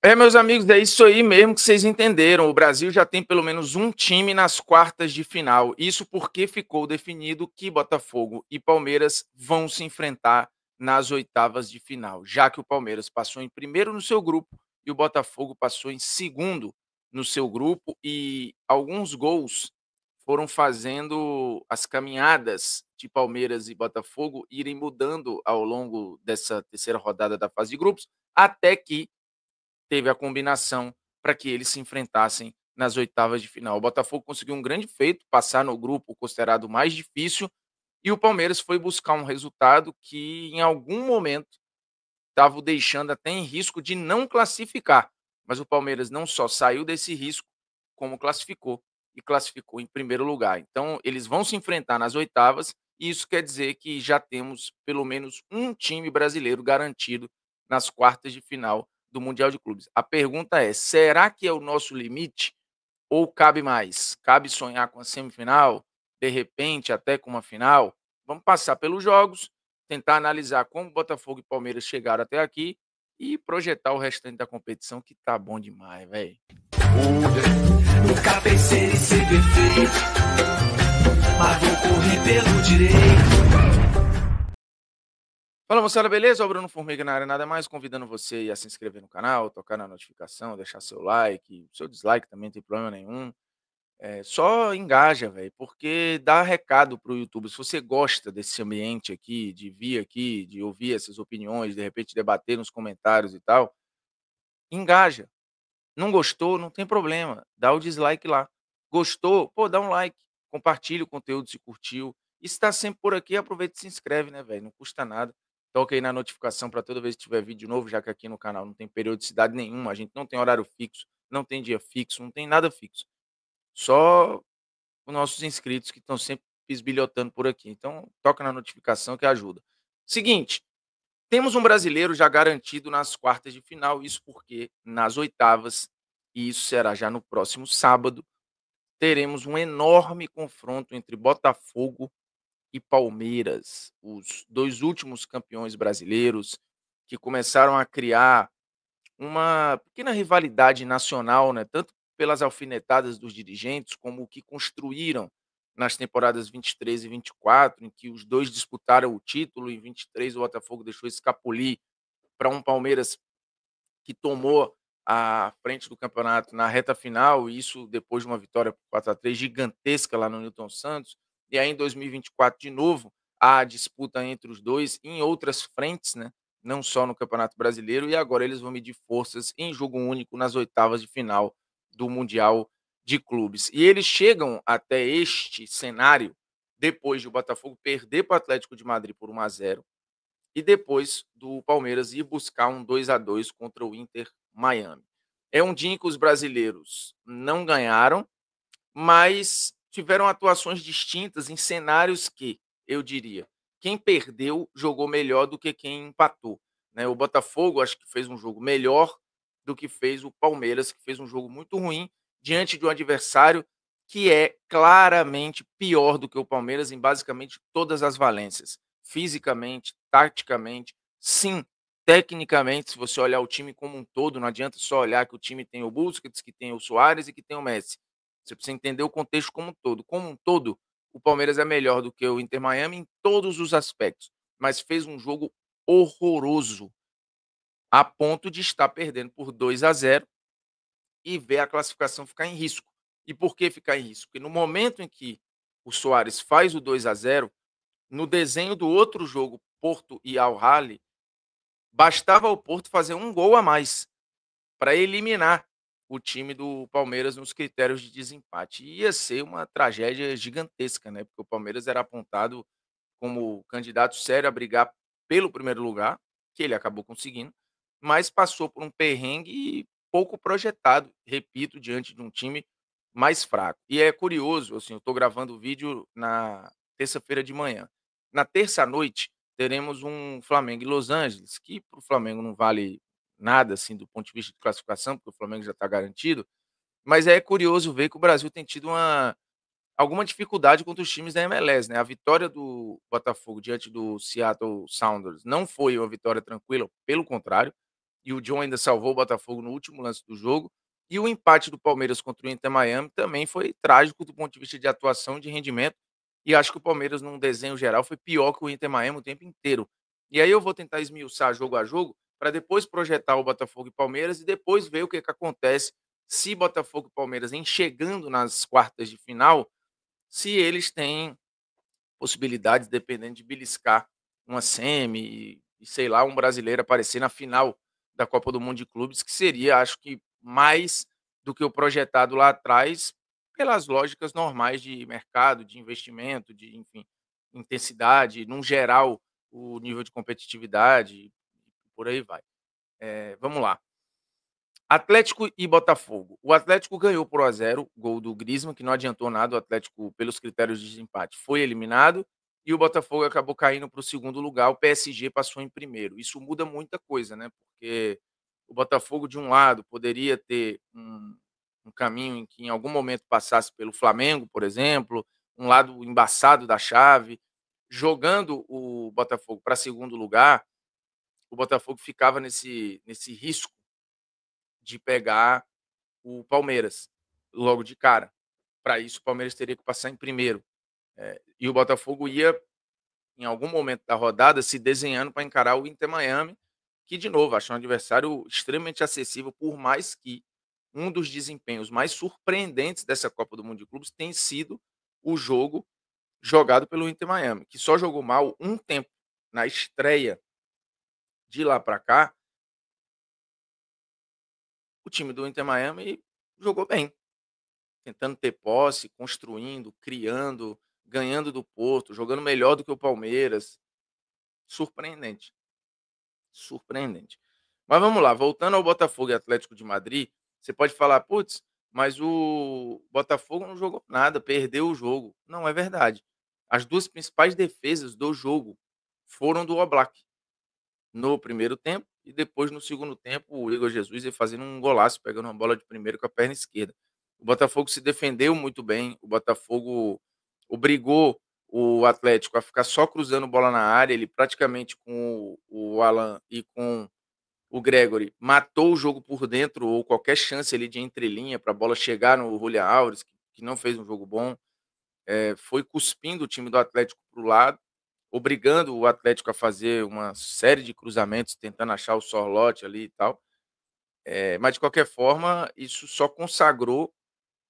Meus amigos, é isso aí mesmo que vocês entenderam. O Brasil já tem pelo menos um time nas quartas de final. Isso porque ficou definido que Botafogo e Palmeiras vão se enfrentar nas oitavas de final, já que o Palmeiras passou em primeiro no seu grupo e o Botafogo passou em segundo no seu grupo e alguns gols foram fazendo as caminhadas de Palmeiras e Botafogo irem mudando ao longo dessa terceira rodada da fase de grupos, até que teve a combinação para que eles se enfrentassem nas oitavas de final. O Botafogo conseguiu um grande feito, passar no grupo considerado mais difícil, e o Palmeiras foi buscar um resultado que em algum momento estava o deixando até em risco de não classificar. Mas o Palmeiras não só saiu desse risco, como classificou e classificou em primeiro lugar. Então, eles vão se enfrentar nas oitavas, e isso quer dizer que já temos pelo menos um time brasileiro garantido nas quartas de final do Mundial de Clubes. A pergunta é: será que é o nosso limite ou cabe mais? Cabe sonhar com a semifinal, de repente até com uma final? Vamos passar pelos jogos, tentar analisar como Botafogo e Palmeiras chegaram até aqui e projetar o restante da competição, que tá bom demais, velho. Nunca pensei em ser perfeito, mas vou correr pelo direito. Fala, moçada, beleza? O Bruno Formiga na área, nada mais convidando você a se inscrever no canal, tocar na notificação, deixar seu like, seu dislike também não tem problema nenhum. Só engaja, velho, porque dá recado para o YouTube. Se você gosta desse ambiente aqui, de vir aqui, de ouvir essas opiniões, de repente debater nos comentários e tal, engaja. Não gostou, não tem problema, dá o dislike lá. Gostou, pô, dá um like, compartilha o conteúdo se curtiu. E se tá sempre por aqui, aproveita e se inscreve, né, velho? Não custa nada. Toca aí na notificação para toda vez que tiver vídeo novo, já que aqui no canal não tem periodicidade nenhuma, a gente não tem horário fixo, não tem dia fixo, não tem nada fixo. Só os nossos inscritos que estão sempre bisbilhotando por aqui. Então, toca na notificação que ajuda. Seguinte, temos um brasileiro já garantido nas quartas de final, isso porque nas oitavas, e isso será já no próximo sábado, teremos um enorme confronto entre Botafogo e Palmeiras, os dois últimos campeões brasileiros que começaram a criar uma pequena rivalidade nacional, né, tanto pelas alfinetadas dos dirigentes, como o que construíram nas temporadas 23 e 24, em que os dois disputaram o título. Em 23, o Botafogo deixou escapulir para um Palmeiras que tomou a frente do campeonato na reta final, e isso depois de uma vitória por 4-3 gigantesca lá no Newton Santos. E aí, em 2024, de novo, a disputa entre os dois em outras frentes, né? Não só no Campeonato Brasileiro, e agora eles vão medir forças em jogo único nas oitavas de final do Mundial de Clubes. E eles chegam até este cenário depois de o Botafogo perder para o Atlético de Madrid por 1-0 e depois do Palmeiras ir buscar um 2-2 contra o Inter Miami. É um dia em que os brasileiros não ganharam, mas tiveram atuações distintas em cenários que, eu diria, quem perdeu jogou melhor do que quem empatou, né? O Botafogo acho que fez um jogo melhor do que fez o Palmeiras, que fez um jogo muito ruim diante de um adversário que é claramente pior do que o Palmeiras em basicamente todas as valências. Fisicamente, taticamente, sim, tecnicamente, se você olhar o time como um todo, não adianta só olhar que o time tem o Busquets, que tem o Suárez e que tem o Messi. Você precisa entender o contexto como um todo. Como um todo, o Palmeiras é melhor do que o Inter Miami em todos os aspectos, mas fez um jogo horroroso, a ponto de estar perdendo por 2-0 e ver a classificação ficar em risco. E por que ficar em risco? Porque no momento em que o Soares faz o 2-0, no desenho do outro jogo, Porto e Al Ahly, bastava o Porto fazer um gol a mais para eliminar o time do Palmeiras nos critérios de desempate. E ia ser uma tragédia gigantesca, né? Porque o Palmeiras era apontado como candidato sério a brigar pelo primeiro lugar, que ele acabou conseguindo, mas passou por um perrengue pouco projetado, repito, diante de um time mais fraco. E é curioso, assim, eu estou gravando o vídeo na terça-feira de manhã. Na terça à noite, teremos um Flamengo e Los Angeles, que para o Flamengo não vale nada, assim, do ponto de vista de classificação, porque o Flamengo já está garantido, mas é curioso ver que o Brasil tem tido alguma dificuldade contra os times da MLS, né? A vitória do Botafogo diante do Seattle Sounders não foi uma vitória tranquila, pelo contrário, e o John ainda salvou o Botafogo no último lance do jogo. E o empate do Palmeiras contra o Inter Miami também foi trágico do ponto de vista de atuação e de rendimento. E acho que o Palmeiras, num desenho geral, foi pior que o Inter Miami o tempo inteiro. E aí eu vou tentar esmiuçar jogo a jogo para depois projetar o Botafogo e Palmeiras e depois ver o que acontece se Botafogo e Palmeiras, em chegando nas quartas de final, se eles têm possibilidades, dependendo de beliscar uma semi e sei lá, um brasileiro aparecer na final da Copa do Mundo de Clubes, que seria, acho que, mais do que o projetado lá atrás, pelas lógicas normais de mercado, de investimento, de, enfim, intensidade, num geral, o nível de competitividade, por aí vai. Vamos lá. Atlético e Botafogo. O Atlético ganhou por 1-0, gol do Griezmann, que não adiantou nada. O Atlético, pelos critérios de desempate, foi eliminado. E o Botafogo acabou caindo para o segundo lugar. O PSG passou em primeiro. Isso muda muita coisa, né? Porque o Botafogo, de um lado, poderia ter um caminho em que em algum momento passasse pelo Flamengo, por exemplo, um lado embaçado da chave. Jogando o Botafogo para segundo lugar, o Botafogo ficava nesse risco de pegar o Palmeiras logo de cara. Para isso, o Palmeiras teria que passar em primeiro. E o Botafogo ia, em algum momento da rodada, se desenhando para encarar o Inter Miami, que, de novo, acho um adversário extremamente acessível, por mais que um dos desempenhos mais surpreendentes dessa Copa do Mundo de Clubes tem sido o jogo jogado pelo Inter Miami, que só jogou mal um tempo na estreia. De lá para cá, o time do Inter Miami jogou bem, tentando ter posse, construindo, criando, ganhando do Porto, jogando melhor do que o Palmeiras. Surpreendente. Surpreendente. Mas vamos lá, voltando ao Botafogo e Atlético de Madrid, você pode falar, putz, mas o Botafogo não jogou nada, perdeu o jogo. Não é verdade. As duas principais defesas do jogo foram do Oblak no primeiro tempo e depois no segundo tempo o Igor Jesus ia fazendo um golaço, pegando uma bola de primeiro com a perna esquerda. O Botafogo se defendeu muito bem, o Botafogo obrigou o Atlético a ficar só cruzando bola na área, ele praticamente com o Alan e com o Gregory matou o jogo por dentro ou qualquer chance ali de entrelinha para a bola chegar no Julián Álvares, que não fez um jogo bom, foi cuspindo o time do Atlético para o lado, obrigando o Atlético a fazer uma série de cruzamentos, tentando achar o Sorlote ali e tal. Mas, de qualquer forma, isso só consagrou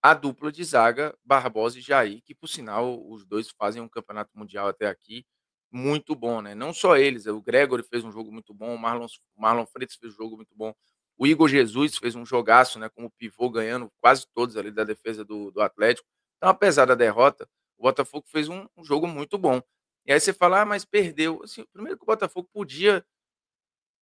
a dupla de zaga Barbosa e Jair, que, por sinal, os dois fazem um campeonato mundial até aqui muito bom, né? Não só eles, o Gregory fez um jogo muito bom, o Marlon Freitas fez um jogo muito bom, o Igor Jesus fez um jogaço, né? Como pivô, ganhando quase todos ali da defesa do Atlético. Então, apesar da derrota, o Botafogo fez um jogo muito bom. E aí você fala, mas perdeu. Assim, primeiro que o Botafogo podia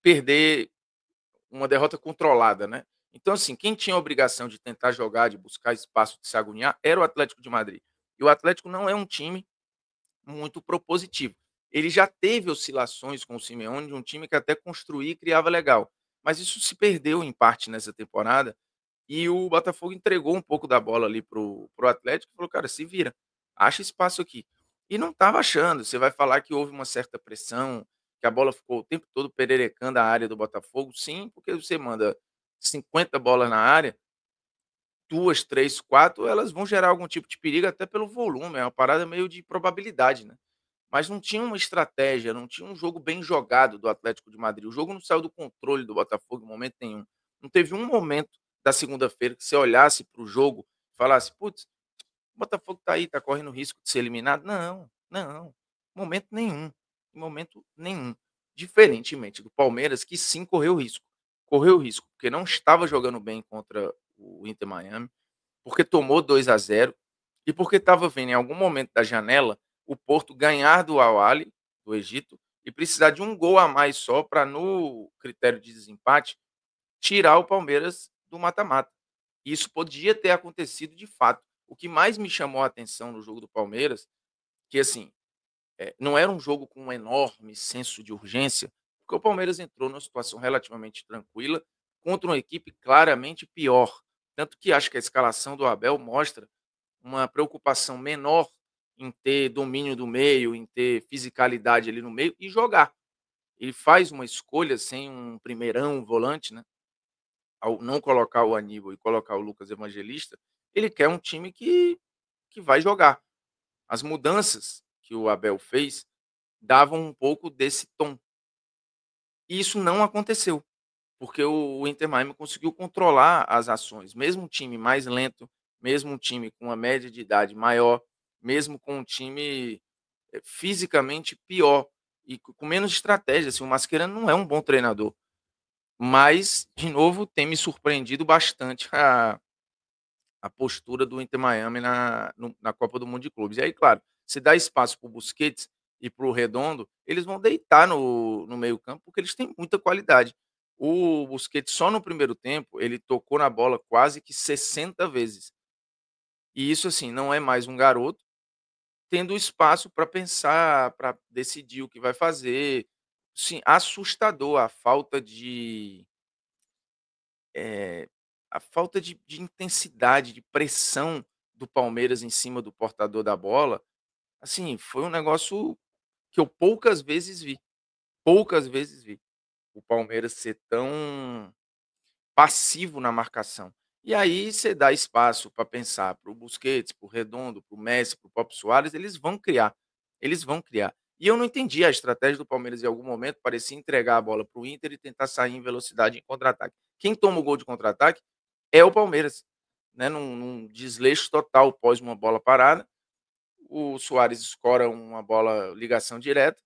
perder uma derrota controlada, né? Então, assim, quem tinha a obrigação de tentar jogar, de buscar espaço, de se agoniar, era o Atlético de Madrid. E o Atlético não é um time muito propositivo. Ele já teve oscilações com o Simeone de um time que até construía e criava legal. Mas isso se perdeu em parte nessa temporada e o Botafogo entregou um pouco da bola ali pro Atlético e falou, cara, se vira, acha espaço aqui. E não estava achando. Você vai falar que houve uma certa pressão, que a bola ficou o tempo todo pererecando a área do Botafogo? Sim, porque você manda 50 bolas na área, 2, 3, 4, elas vão gerar algum tipo de perigo até pelo volume, é uma parada meio de probabilidade, né? Mas não tinha uma estratégia, não tinha um jogo bem jogado do Atlético de Madrid. O jogo não saiu do controle do Botafogo em momento nenhum. Não teve um momento da segunda-feira que você olhasse para o jogo e falasse, putz, o Botafogo tá aí, tá correndo risco de ser eliminado. Não, não. Momento nenhum. Momento nenhum. Diferentemente do Palmeiras, que sim correu risco. Correu risco, porque não estava jogando bem contra o Inter Miami, porque tomou 2-0 e porque estava vendo em algum momento da janela o Porto ganhar do Al-Ahly, do Egito, e precisar de um gol a mais só para, no critério de desempate, tirar o Palmeiras do mata-mata. Isso podia ter acontecido de fato. O que mais me chamou a atenção no jogo do Palmeiras, que assim, não era um jogo com um enorme senso de urgência, porque o Palmeiras entrou numa situação relativamente tranquila contra uma equipe claramente pior. Tanto que acho que a escalação do Abel mostra uma preocupação menor em ter domínio do meio, em ter fisicalidade ali no meio e jogar. ele faz uma escolha sem um primeirão volante, né, ao não colocar o Aníbal e colocar o Lucas Evangelista, ele quer um time que vai jogar. As mudanças que o Abel fez davam um pouco desse tom. E isso não aconteceu, porque o Inter Miami conseguiu controlar as ações, mesmo um time mais lento, mesmo um time com uma média de idade maior, mesmo com um time fisicamente pior e com menos estratégia. Assim, o Mascherano não é um bom treinador, mas, de novo, tem me surpreendido bastante a postura do Inter Miami na Copa do Mundo de Clubes. E aí, claro, se dá espaço para o Busquets e para o Redondo, eles vão deitar no meio-campo, porque eles têm muita qualidade. O Busquets, só no primeiro tempo, ele tocou na bola quase que 60 vezes. E isso, assim, não é mais um garoto tendo espaço para pensar, para decidir o que vai fazer. Sim, assustador eh, a falta de intensidade, de pressão do Palmeiras em cima do portador da bola. Assim, foi um negócio que eu poucas vezes vi o Palmeiras ser tão passivo na marcação. E aí você dá espaço para pensar para o Busquets, para o Redondo, para o Messi, para o próprio Suárez, eles vão criar, eles vão criar. E eu não entendi a estratégia do Palmeiras em algum momento, parecia entregar a bola para o Inter e tentar sair em velocidade em contra-ataque. Quem toma o gol de contra-ataque é o Palmeiras, né, num desleixo total pós uma bola parada. O Suárez escora uma bola ligação direta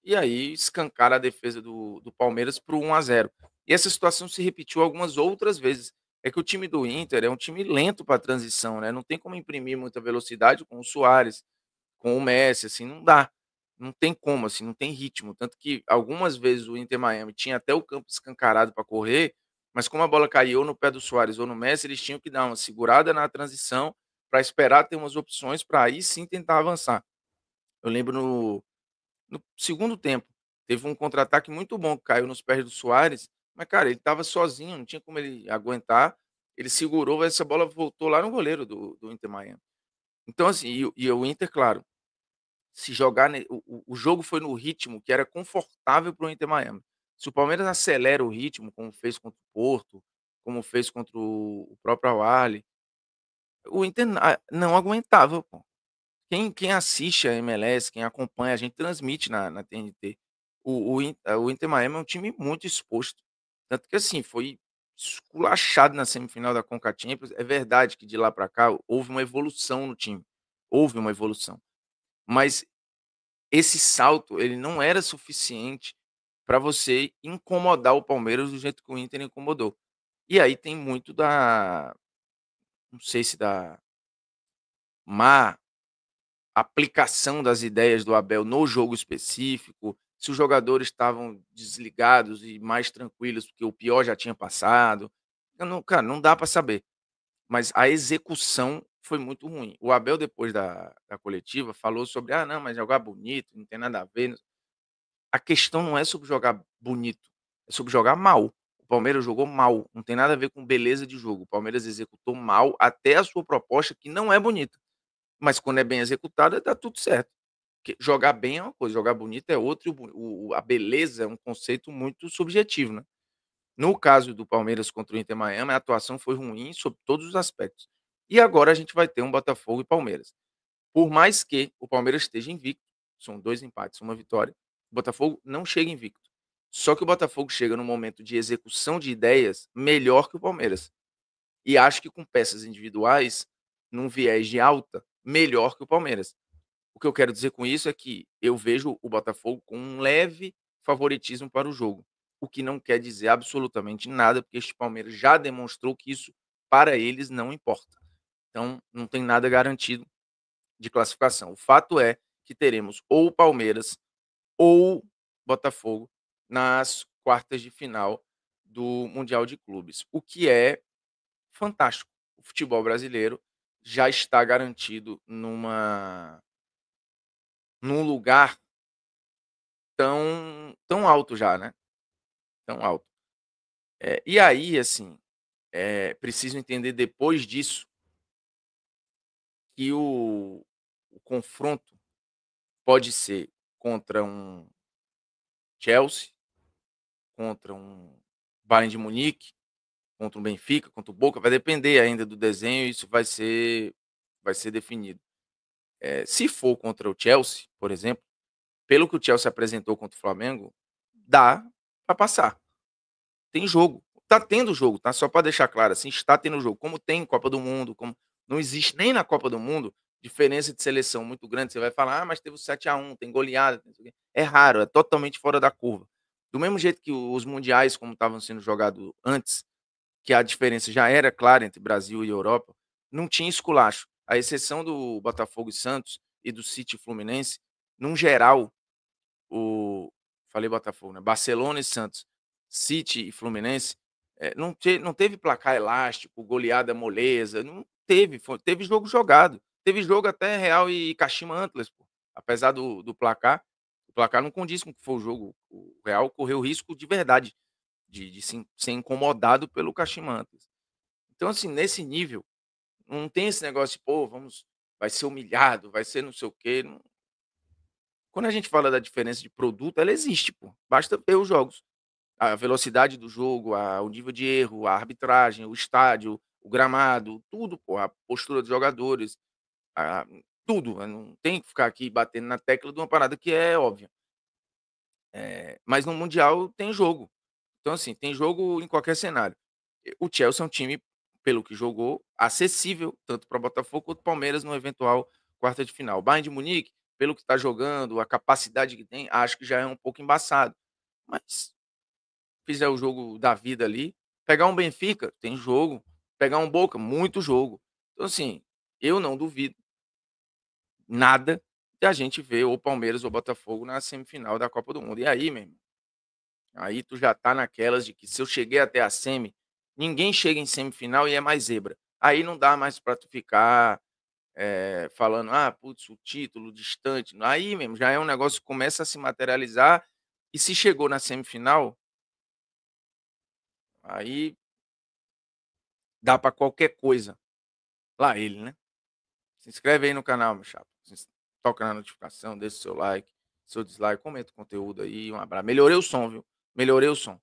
e aí escancara a defesa do Palmeiras para o 1-0. E essa situação se repetiu algumas outras vezes. É que o time do Inter é um time lento para a transição, né? Não tem como imprimir muita velocidade com o Suárez, com o Messi, assim, não dá. Não tem como, assim, não tem ritmo. Tanto que algumas vezes o Inter Miami tinha até o campo escancarado para correr, mas como a bola caiu no pé do Suárez ou no Messi, eles tinham que dar uma segurada na transição para esperar ter umas opções para aí sim tentar avançar. Eu lembro no segundo tempo, teve um contra-ataque muito bom que caiu nos pés do Suárez, mas, cara, ele estava sozinho, não tinha como ele aguentar. Ele segurou, essa bola voltou lá no goleiro do Inter Miami. Então, assim, e o Inter, claro, se jogar. O jogo foi no ritmo que era confortável para o Inter Miami. Se o Palmeiras acelera o ritmo, como fez contra o Porto, como fez contra o próprio Al, o Inter não aguentava, pô. Quem assiste a MLS, quem acompanha, a gente transmite na TNT. O Inter Miami é um time muito exposto. Tanto que, assim, foi esculachado na semifinal da Conca Champions. É verdade que de lá para cá houve uma evolução no time. Houve uma evolução. Mas esse salto, ele não era suficiente para você incomodar o Palmeiras do jeito que o Inter incomodou. E aí tem muito não sei se da má aplicação das ideias do Abel no jogo específico, se os jogadores estavam desligados e mais tranquilos, porque o pior já tinha passado. Eu não, cara, não dá para saber. Mas a execução foi muito ruim. O Abel, depois da coletiva, falou sobre: ah, não, mas jogar bonito, não tem nada a ver. A questão não é sobre jogar bonito, é sobre jogar mal. O Palmeiras jogou mal, não tem nada a ver com beleza de jogo. O Palmeiras executou mal até a sua proposta, que não é bonita. Mas quando é bem executada, dá tudo certo. Porque jogar bem é uma coisa, jogar bonito é outra, e a beleza é um conceito muito subjetivo, né? No caso do Palmeiras contra o Inter Miami, a atuação foi ruim sob todos os aspectos. E agora a gente vai ter um Botafogo e Palmeiras. Por mais que o Palmeiras esteja invicto, são 2 empates, uma vitória, o Botafogo não chega invicto. Só que o Botafogo chega num momento de execução de ideias melhor que o Palmeiras. E acho que com peças individuais, num viés de alta, melhor que o Palmeiras. O que eu quero dizer com isso é que eu vejo o Botafogo com um leve favoritismo para o jogo, o que não quer dizer absolutamente nada, porque este Palmeiras já demonstrou que isso para eles não importa. Então, não tem nada garantido de classificação. O fato é que teremos ou o Palmeiras ou Botafogo nas quartas de final do Mundial de Clubes, o que é fantástico. O futebol brasileiro já está garantido num lugar tão alto já, né? Tão alto. E aí, assim, preciso entender depois disso que o confronto pode ser contra Chelsea, contra um Bayern de Munique, contra um Benfica, contra o Boca, vai depender ainda do desenho, isso vai ser definido. Se for contra o Chelsea, por exemplo, pelo que o Chelsea apresentou contra o Flamengo, dá para passar. Tem jogo. Tá tendo jogo, tá? Só para deixar claro, assim, está tendo jogo. Como tem Copa do Mundo, como não existe nem na Copa do Mundo diferença de seleção muito grande. Você vai falar, mas teve o 7-1, tem goleada. É raro, é totalmente fora da curva. Do mesmo jeito que os mundiais, como estavam sendo jogados antes, que a diferença já era clara entre Brasil e Europa, não tinha esculacho. A exceção do Botafogo e Santos e do City e Fluminense, num geral, o falei Botafogo, né? Barcelona e Santos, City e Fluminense, não teve placar elástico, goleada moleza, não teve, teve jogo jogado. Teve jogo até Real e Kashima Antlers, pô. Apesar do placar, o placar não condiz com o que foi o jogo. O Real correu risco de verdade de ser incomodado pelo Kashima Antlers. Então, assim, nesse nível, não tem esse negócio de, pô, vai ser humilhado, vai ser não sei o quê. Não, quando a gente fala da diferença de produto, ela existe, pô. Basta ver os jogos. A velocidade do jogo, o nível de erro, a arbitragem, o estádio, o gramado, tudo, pô, a postura dos jogadores, a tudo. Não tem que ficar aqui batendo na tecla de uma parada que é óbvia. Mas no mundial tem jogo. Então, assim, tem jogo em qualquer cenário. O Chelsea é um time, pelo que jogou, acessível, tanto para o Botafogo quanto para o Palmeiras no eventual quarta de final. O Bayern de Munique, pelo que está jogando, a capacidade que tem, acho que já é um pouco embaçado. Mas fizer o jogo da vida ali, pegar um Benfica, tem jogo. Pegar um Boca, muito jogo. Então, assim, eu não duvido nada de a gente ver ou Palmeiras ou Botafogo na semifinal da Copa do Mundo. E aí, meu irmão, aí tu já tá naquelas de que se eu cheguei até a semi, ninguém chega em semifinal e é mais zebra. Aí não dá mais para tu ficar falando, putz, o título distante. Aí mesmo, já é um negócio que começa a se materializar e se chegou na semifinal, aí dá para qualquer coisa. Lá ele, né? Se inscreve aí no canal, meu chapa. Toca na notificação, deixa o seu like, seu dislike, comenta o conteúdo aí. Um abraço. Melhorei o som, viu? Melhorei o som.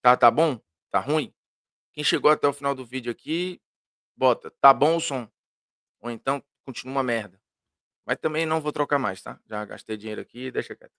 Tá bom? Tá ruim? Quem chegou até o final do vídeo aqui, bota, tá bom o som. Ou então, continua uma merda. Mas também não vou trocar mais, tá? Já gastei dinheiro aqui, deixa quieto.